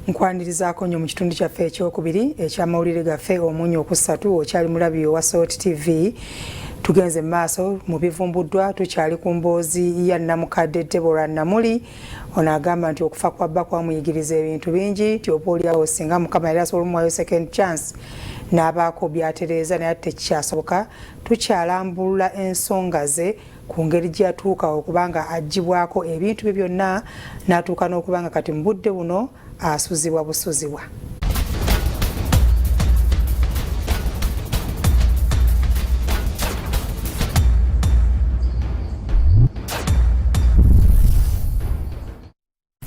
Nkwanirizaako nnyo mu kitundu kyaffe ekyokubiri eky'amawulire gaffe omunyo okusatu okyali mulabi wa Salt TV. Tugenze maaso mu bivumbuddwa tukyali ku mboozi ya Nnamukadde Deborah Namuli. Ono agamba nti okufa kwa bba kwamuyigiriza ebintu bingi nti oba oliawo singa Mukama yali asobola omuwayo second chance n'abaako byatereeza naye tekikyasoboka. Tukyalambulula ensonga ze ku ngeri gy'atuuka okubanga aggyibwako ebintu bye byonna n'atuuka n'okubanga kati mu budde buno asuzibwa busuzibwa.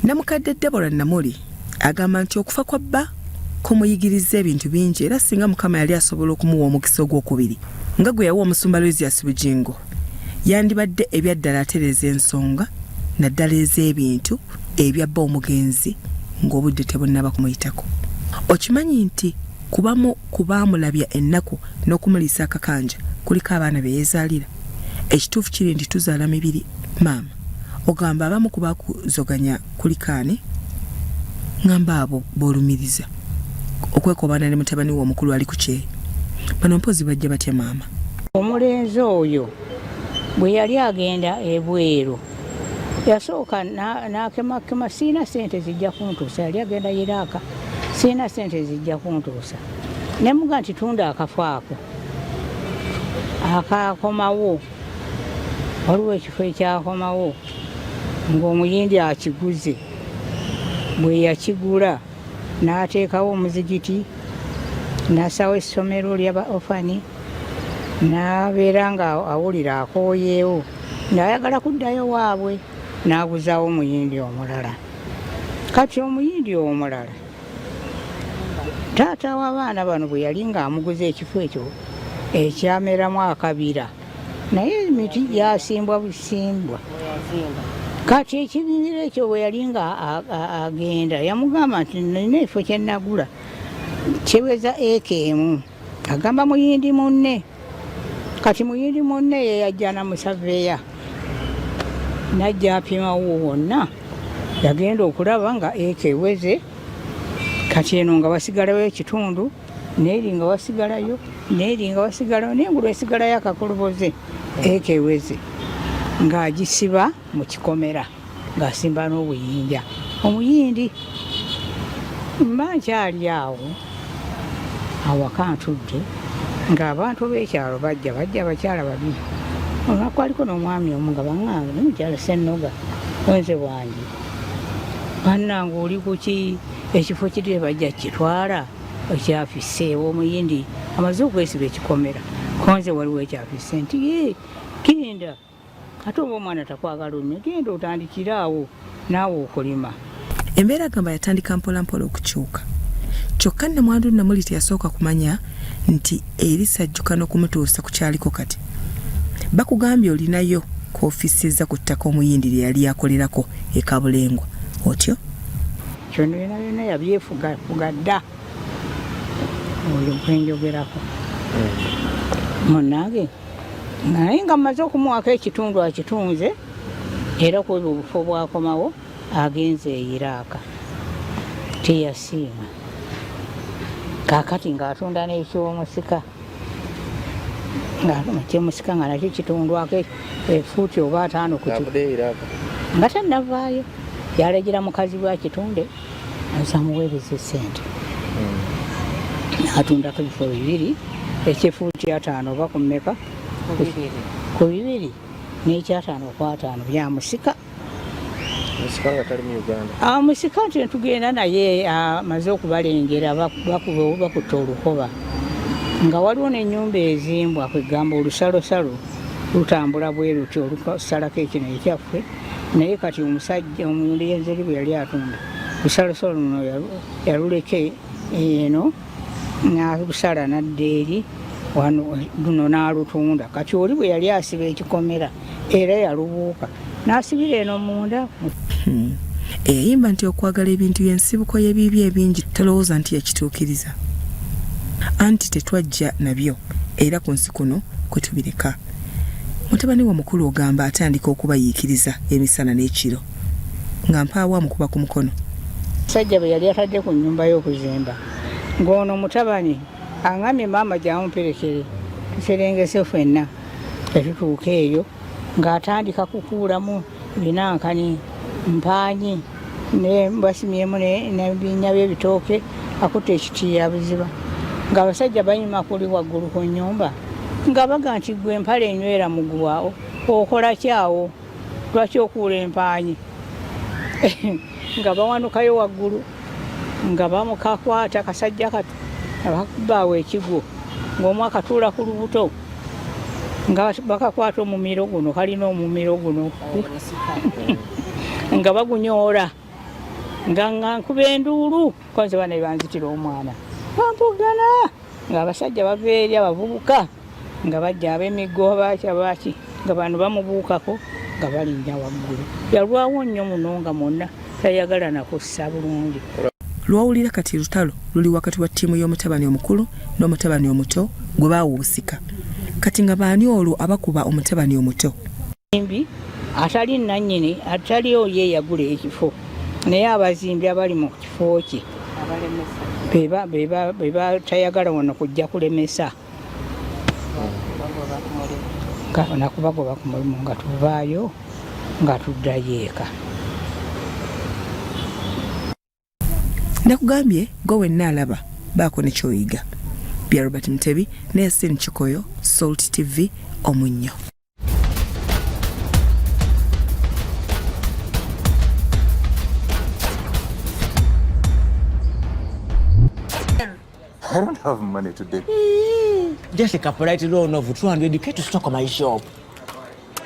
Nnamukadde Deborah Namuli agamba nti okufa kwa bba kumuyigiriza ebintu bingi era singa Mukama yali asobola okumuwa omukisa ogwokubiri nga gwe yawa omusumba Luizias Bugingo yandibadde ebyaddala atereeza ensonga naddala ez'ebintu ebyabba omugenzi ng'obudde tebunnaba kumuyitako. Okimanyi nti kubaamulabya ennaku n'okumuliisa akakanja kuliko abaana be yeezaalira. Ekituufu kiri nti tuzaala mibiri maama. Ogamba abamu ku baakuzoganya kulikaane ngamba abo boolumiriza okwekobaana ne mutabani we omukulu ali ku kye. Bano mpozi bajja batya maama? Omulenzi oyo bwe yali agenda ebweru yasooka n'akemakema siina sente zijja kuntuusa. Yali agenda Iraaka siina sente zijja kuntuusa. Ne muga nti tunda akafo ako akakomawo, waliwo ekifo ekyakomawo ng'omuyindi akiguze. Bwe yakigula n'ateekawo omuzigiti n'asawo essomero ly'aba ofani n'abeera nga awulira akooyeewo n'ayagala kuddayo waabwe n'aguzaawo omuyindi omulala. Kati omuyindi omulala taata w'abaana bano bwe yali ng'amuguza ekifo ekyo ekyameramu akabira naye emiti gyasimbwa busimbwa. Kati ekibinira ekyo bwe yali nga agenda yamugamba nti nina ekifo kye nagula kiweza eka emu. Agamba muyindi munne. Kati muyindi munne ye yajja namusaveya najja apimawo wonna yagenda okulaba nga eka eweze. Kati eno nga wasigalayo ekitundu neeri nga wasigalayo neeri nga wasigalayo n'engulu esigalayo akakoloboze eka eweze ng'agisiba mu kikomera ng'asimba n'obuyinja. Omuyindi mba nkyali awo awaka ntudde ng'abantu b'ekyalo bajja abakyala babiri. Olunaku aliko n'omwami omu nga baŋŋanga n'omukyala Ssennoga wenze bwange bannange oli ku ki ekifo kiri bajja kitwala ekyafisse omuyindi amaze okwesiba ekikomera konze waliwo ekyafisse nti ye genda ate oba omwana takwagala onnyo genda otandikire awo naawe okulima. Embeera agamba yatandika mpolampola okukyuka. Kyokka Nnamwandu Namuli teyasooka kumanya nti erisajjuka n'okumutuusa ku kyaliko kati. Bakugambye olinayo koofisiza ku ttaka omuyindi lye yali akolerako e Kabulengwa. Otyo? Kyonna byonna yabyefuga dda oyo gwenjogerako. Munnange naye nga mmaze okumuwako ekitundu akitunze era ku obufo bwakomawo agenze e Iraaka teyasiima. Kaakati ng'atunda n'ekyomusika ekyomusika nga nakyo kitundwako efuuti oba 5 ku nga tannavaayo. Yalagira mukazi bwakitunde azamuweereza sente n'atundako ebifo 2 ekyefuuti 5 oba ku mmeka ku 2 n'ekya5 ku 5 byamusika. Musika nti tugenda naye amaze okubalengera bakutta olukoba nga waliwo n'ennyumba ezimbwa kwegamba olusalosalo lutambula bwe lutyo olusalako ekino ekyaffe naye kati omusajja omulenzi eri bwe yali atunda lusalosalo luno yaluleke eno n'alusala nadda eri luno n'alutunda. Kati oli bwe yali asiba ekikomera era yalubuuka n'asibira eno munda. Eyayimba nti okwagala ebintu by'ensibuko y'ebibye ebingi talowooza nti yakituukiriza anti tetwajja nabyo era ku nsi kuno kwe tubireka. Mutabani wa mukulu ogamba atandika okubayiikiriza emisana n'ekiro nga mpaawa amukuba ku mukono Sajja bwe yali atadde ku nnyumba y'okuzimba ng'ono mutabani aŋŋamye maama gy'amuperekere tuserengese ffenna tetutuuka eyo ng'atandika kukuulamu binankani mpaanyi ne basimyemu n'ebinnya by'ebitooke akutte ekitiya buziba ng'abasajja banyuma kuli waggulu ku nnyumba nga baga nti gwe empale enywera mugwawo okola kyawo lwaki okuula empaanyi nga bawanukayo waggulu nga bamukakwata kasajja kato abakubaawo ekigwo ng'omu akatuula ku lubuto nga bakakwata omumiro guno kalina omumiro guno nga bagunyoola nga nkuba enduulu konze bana banzitira omwana bampugana ng'abasajja bava eri abavubuka nga bajja ab'emiggo baaki nga bano bamubuukako nga balinnya waggulu yalwawo nnyo muno nga mwonna tayagala nakussa bulungi. Lwawulira kati lutalo luli wakati wa ttiimu y'omutabani omukulu n'omutabani omuto gwe baawuusika kati nga baani olwo abakuba omutabani omuto? Mbi atali nannyini atali oyo eyagula ekifo naye abazimbi abali mu kifo kye be tayagala wano kujja kulemesa nakubagoba ku mulimu nga tuvaayo nga tuddayo eka. Nakugambye gwe wenna alaba baako ne kyoyiga. Bya Robert Mutebi ne Yasin Chikoyo, Salt TV, Omunnyo. I don't have money today. Just a polite loan of 200k to stock my shop.